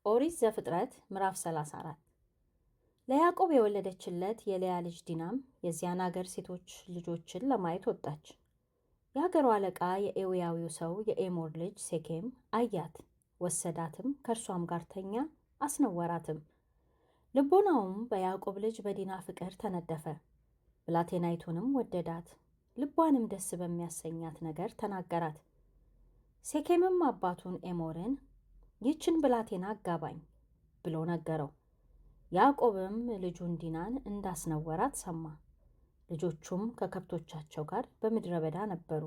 ኦሪት ዘፍጥረት ምዕራፍ 34 ለያዕቆብ የወለደችለት የልያ ልጅ ዲናም የዚያን አገር ሴቶች ልጆችን ለማየት ወጣች። የአገሩ አለቃ የኤዊያዊው ሰው የኤሞር ልጅ ሴኬም አያት፣ ወሰዳትም፣ ከእርሷም ጋር ተኛ፣ አስነወራትም። ልቦናውም በያዕቆብ ልጅ በዲና ፍቅር ተነደፈ። ብላቴናይቱንም ወደዳት፣ ልቧንም ደስ በሚያሰኛት ነገር ተናገራት። ሴኬምም አባቱን ኤሞርን ይህችን ብላቴና አጋባኝ ብሎ ነገረው። ያዕቆብም ልጁን ዲናን እንዳስነወራት ሰማ። ልጆቹም ከከብቶቻቸው ጋር በምድረ በዳ ነበሩ።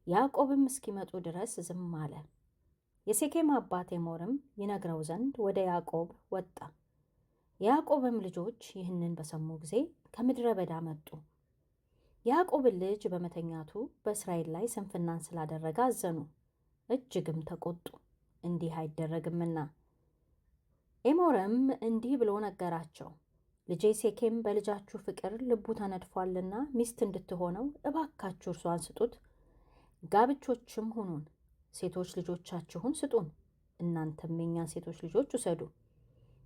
ያዕቆብም እስኪመጡ ድረስ ዝም አለ። የሴኬም አባት ኤሞርም ይነግረው ዘንድ ወደ ያዕቆብ ወጣ። የያዕቆብም ልጆች ይህንን በሰሙ ጊዜ ከምድረ በዳ መጡ። ያዕቆብን ልጅ በመተኛቱ በእስራኤል ላይ ስንፍናን ስላደረገ አዘኑ፣ እጅግም ተቆጡ፣ እንዲህ አይደረግምና። ኤሞርም እንዲህ ብሎ ነገራቸው፣ ልጄ ሴኬም በልጃችሁ ፍቅር ልቡ ተነድፏልና ሚስት እንድትሆነው እባካችሁ እርሷን ስጡት፣ ጋብቾችም ሁኑን፣ ሴቶች ልጆቻችሁን ስጡን፣ እናንተም የእኛን ሴቶች ልጆች ውሰዱ፣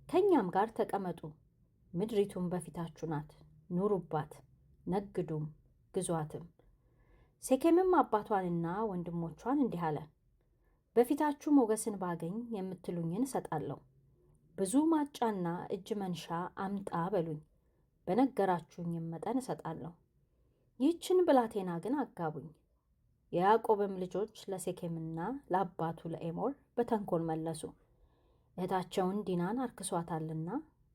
ከእኛም ጋር ተቀመጡ፣ ምድሪቱም በፊታችሁ ናት፣ ኑሩባት፣ ነግዱም፣ ግዟትም። ሴኬምም አባቷንና ወንድሞቿን እንዲህ አለ፣ በፊታችሁ ሞገስን ባገኝ የምትሉኝን እሰጣለሁ። ብዙ ማጫና እጅ መንሻ አምጣ በሉኝ፣ በነገራችሁኝም መጠን እሰጣለሁ። ይህችን ብላቴና ግን አጋቡኝ። የያዕቆብም ልጆች ለሴኬምና ለአባቱ ለኤሞር በተንኮል መለሱ፣ እህታቸውን ዲናን አርክሷታልና።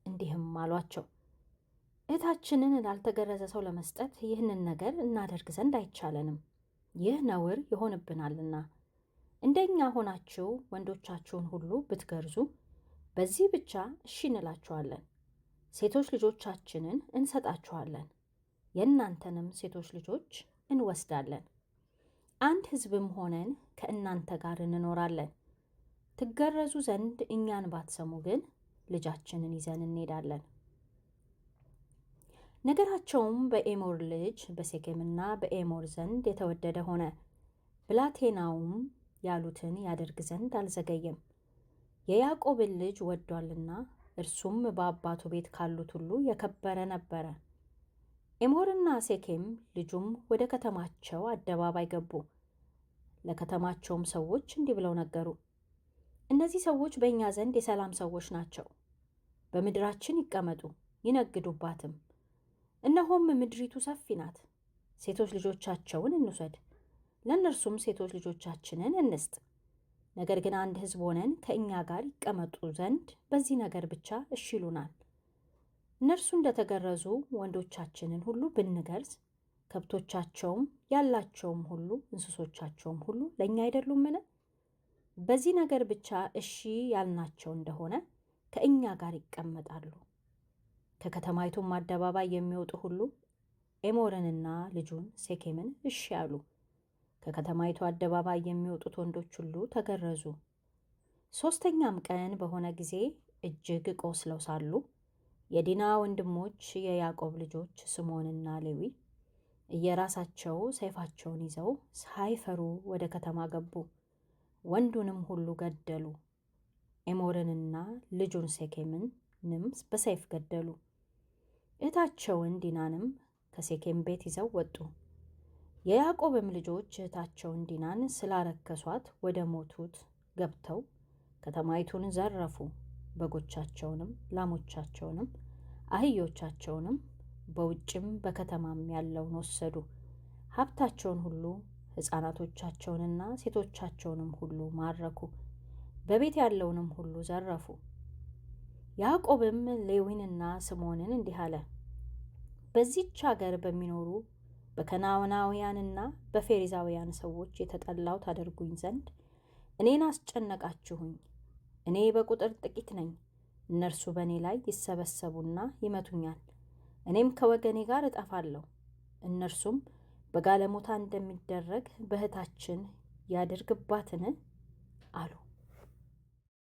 እንዲህም አሏቸው፣ እህታችንን ላልተገረዘ ሰው ለመስጠት ይህንን ነገር እናደርግ ዘንድ አይቻለንም፣ ይህ ነውር ይሆንብናልና። እንደኛ ሆናችሁ ወንዶቻችሁን ሁሉ ብትገርዙ በዚህ ብቻ እሺ እንላችኋለን፣ ሴቶች ልጆቻችንን እንሰጣችኋለን፣ የእናንተንም ሴቶች ልጆች እንወስዳለን። አንድ ሕዝብም ሆነን ከእናንተ ጋር እንኖራለን። ትገረዙ ዘንድ እኛን ባትሰሙ ግን ልጃችንን ይዘን እንሄዳለን። ነገራቸውም በኤሞር ልጅ በሴኬምና በኤሞር ዘንድ የተወደደ ሆነ። ብላቴናውም ያሉትን ያደርግ ዘንድ አልዘገየም፣ የያዕቆብን ልጅ ወዷልና፣ እርሱም በአባቱ ቤት ካሉት ሁሉ የከበረ ነበረ። ኤሞርና ሴኬም ልጁም ወደ ከተማቸው አደባባይ ገቡ። ለከተማቸውም ሰዎች እንዲህ ብለው ነገሩ፣ እነዚህ ሰዎች በእኛ ዘንድ የሰላም ሰዎች ናቸው፣ በምድራችን ይቀመጡ ይነግዱባትም። እነሆም ምድሪቱ ሰፊ ናት፣ ሴቶች ልጆቻቸውን እንውሰድ፣ ለእነርሱም ሴቶች ልጆቻችንን እንስጥ። ነገር ግን አንድ ሕዝብ ሆነን ከእኛ ጋር ይቀመጡ ዘንድ በዚህ ነገር ብቻ እሺ ይሉናል። እነርሱ እንደተገረዙ ወንዶቻችንን ሁሉ ብንገርዝ፣ ከብቶቻቸውም ያላቸውም ሁሉ እንስሶቻቸውም ሁሉ ለእኛ አይደሉምን? በዚህ ነገር ብቻ እሺ ያልናቸው እንደሆነ ከእኛ ጋር ይቀመጣሉ። ከከተማይቱም አደባባይ የሚወጡ ሁሉ ኤሞርንና ልጁን ሴኬምን እሺ አሉ። ከከተማይቱ አደባባይ የሚወጡት ወንዶች ሁሉ ተገረዙ። 3ኛም ቀን በሆነ ጊዜ እጅግ ቆስለው ሳሉ የዲና ወንድሞች የያዕቆብ ልጆች ስምዖንና ሌዊ እየራሳቸው ሰይፋቸውን ይዘው ሳይፈሩ ወደ ከተማ ገቡ፣ ወንዱንም ሁሉ ገደሉ። ኤሞርንና ልጁን ሴኬምንም በሰይፍ ገደሉ። እህታቸውን ዲናንም ከሴኬም ቤት ይዘው ወጡ። የያዕቆብም ልጆች እህታቸውን ዲናን ስላረከሷት ወደ ሞቱት ገብተው ከተማይቱን ዘረፉ። በጎቻቸውንም፣ ላሞቻቸውንም፣ አህዮቻቸውንም በውጭም በከተማም ያለውን ወሰዱ። ሀብታቸውን ሁሉ፣ ሕፃናቶቻቸውንና ሴቶቻቸውንም ሁሉ ማረኩ። በቤት ያለውንም ሁሉ ዘረፉ። ያዕቆብም ሌዊንና ስምዖንን እንዲህ አለ፣ በዚህች አገር በሚኖሩ በከናናውያንና በፌሪዛውያን ሰዎች የተጠላው ታደርጉኝ ዘንድ እኔን አስጨነቃችሁኝ። እኔ በቁጥር ጥቂት ነኝ፣ እነርሱ በእኔ ላይ ይሰበሰቡና ይመቱኛል፣ እኔም ከወገኔ ጋር እጠፋለሁ። እነርሱም በጋለሞታ እንደሚደረግ በእህታችን ያድርግባትን አሉ።